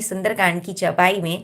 सुंदरकांड की चौपाई में,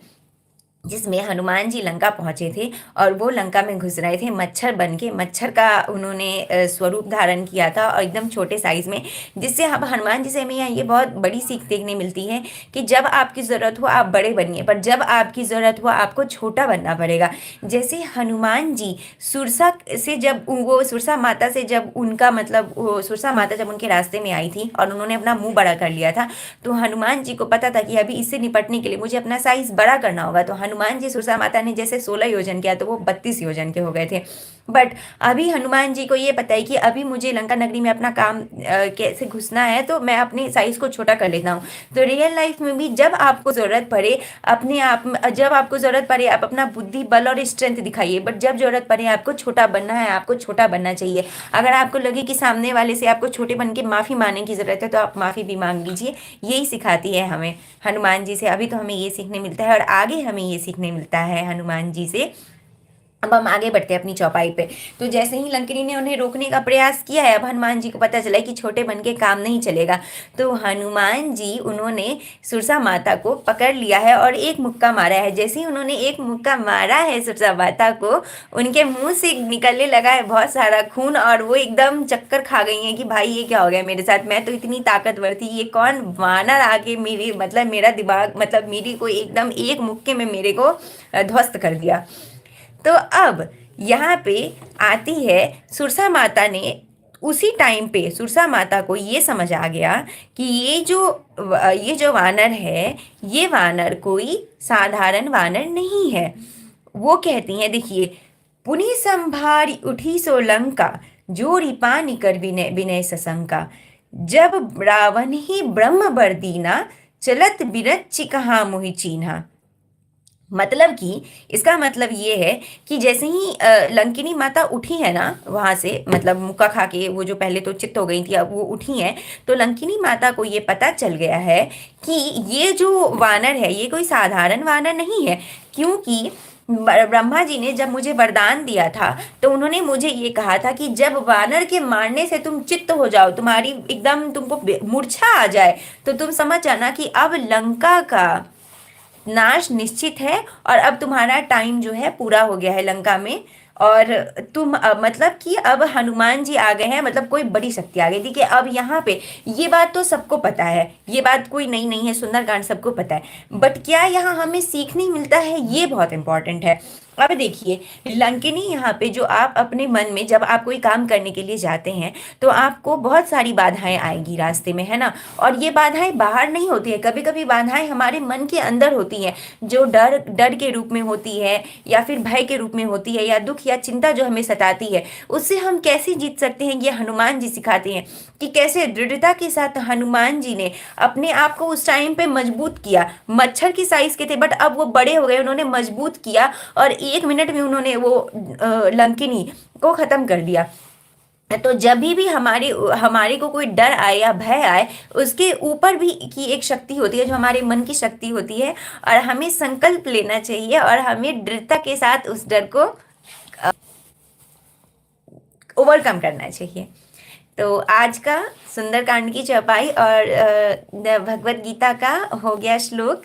जिसमें हनुमान जी लंका पहुंचे थे और वो लंका में घुस रहे थे मच्छर बन के। मच्छर का उन्होंने स्वरूप धारण किया था और एकदम छोटे साइज में, जिससे अब हनुमान जी से हमें यहाँ ये बहुत बड़ी सीख देखने मिलती है कि जब आपकी ज़रूरत हो आप बड़े बनिए, पर जब आपकी ज़रूरत हो आपको छोटा बनना पड़ेगा। जैसे हनुमान जी सुरसा से, जब वो सुरसा माता से, जब उनका मतलब वो सुरसा माता जब उनके रास्ते में आई थी और उन्होंने अपना मुंह बड़ा कर लिया था, तो हनुमान जी को पता था कि अभी इससे निपटने के लिए मुझे अपना साइज बड़ा करना होगा। तो हनुमान जी, सुरसा माता ने जैसे 16 योजन किया तो वो 32 योजन के हो गए थे। बट अभी हनुमान जी को ये पता है कि अभी मुझे लंका नगरी में अपना काम कैसे घुसना है, तो मैं अपने साइज को छोटा कर लेता हूँ। तो रियल लाइफ में भी जब आपको ज़रूरत पड़े, अपने आप जब आपको ज़रूरत पड़े आप अपना बुद्धि, बल और स्ट्रेंथ दिखाइए, बट जब ज़रूरत पड़े आपको छोटा बनना है, आपको छोटा बनना चाहिए। अगर आपको लगे कि सामने वाले से आपको छोटे बन के माफ़ी मांगने की ज़रूरत है, तो आप माफ़ी भी मांग लीजिए। यही सिखाती है हमें हनुमान जी से। अभी तो हमें ये सीखने मिलता है और आगे हमें ये सीखने मिलता है हनुमान जी से। अब हम आगे बढ़ते हैं अपनी चौपाई पे। तो जैसे ही लंकिनी ने उन्हें रोकने का प्रयास किया है, अब हनुमान जी को पता चला है कि छोटे बन के काम नहीं चलेगा। तो हनुमान जी उन्होंने सुरसा माता को पकड़ लिया है और एक मुक्का मारा है। जैसे ही उन्होंने एक मुक्का मारा है सुरसा माता को, उनके मुंह से निकलने लगा है बहुत सारा खून और वो एकदम चक्कर खा गई हैं कि भाई ये क्या हो गया मेरे साथ, मैं तो इतनी ताकतवर थी, ये कौन वानर आके मेरी मतलब मेरा दिमाग मतलब मेरी को एकदम एक मुक्के में मेरे को ध्वस्त कर दिया। तो अब यहाँ पे आती है सुरसा माता ने, उसी टाइम पे सुरसा माता को ये समझ आ गया कि ये जो वानर है, ये वानर कोई साधारण वानर नहीं है। वो कहती हैं, देखिए, पुनि संभारी उठी सो लंका, जोरी पानी कर विनय विनय सशंका, जब रावण ही ब्रह्म बर दीना, चलत बिरच कहाँ मोहि चीन्हा। मतलब कि इसका मतलब ये है कि जैसे ही लंकिनी माता उठी है ना वहाँ से, मतलब मुक्का खा के, वो जो पहले तो चित्त हो गई थी अब वो उठी हैं, तो लंकिनी माता को ये पता चल गया है कि ये जो वानर है ये कोई साधारण वानर नहीं है। क्योंकि ब्रह्मा जी ने जब मुझे वरदान दिया था तो उन्होंने मुझे ये कहा था कि जब वानर के मारने से तुम चित्त हो जाओ, तुम्हारी एकदम तुमको मूर्छा आ जाए, तो तुम समझ जाना कि अब लंका का नाश निश्चित है और अब तुम्हारा टाइम जो है पूरा हो गया है लंका में। और तुम मतलब कि अब हनुमान जी आ गए हैं, मतलब कोई बड़ी शक्ति आ गई थी। कि अब यहाँ पे ये बात तो सबको पता है, ये बात कोई नई नहीं है, सुंदरकांड सबको पता है, बट क्या यहाँ हमें सीखने मिलता है, ये बहुत इंपॉर्टेंट है। अब देखिए, लंकिनी यहाँ पे जो आप अपने मन में जब आप कोई काम करने के लिए जाते हैं तो आपको बहुत सारी बाधाएं आएंगी रास्ते में, है ना। और ये बाधाएं बाहर नहीं होती है, कभी कभी बाधाएं हमारे मन के अंदर होती हैं, जो डर डर के रूप में होती है या फिर भय के रूप में होती है, या दुख या चिंता जो हमें सताती है, उससे हम कैसे जीत सकते हैं, ये हनुमान जी सिखाते हैं कि कैसे दृढ़ता के साथ हनुमान जी ने अपने आप को उस टाइम पे मजबूत किया। मच्छर की साइज के थे बट अब वो बड़े हो गए, उन्होंने मजबूत किया और 1 मिनट में उन्होंने वो लंकिनी को खत्म कर दिया। तो जब भी हमारे हमारे को कोई डर आए या भय आए, उसके ऊपर भी की एक शक्ति होती है जो हमारे मन की शक्ति होती है, और हमें संकल्प लेना चाहिए और हमें दृढ़ता के साथ उस डर को ओवरकम करना चाहिए। तो आज का सुंदरकांड की चौपाई और भगवत गीता का हो गया श्लोक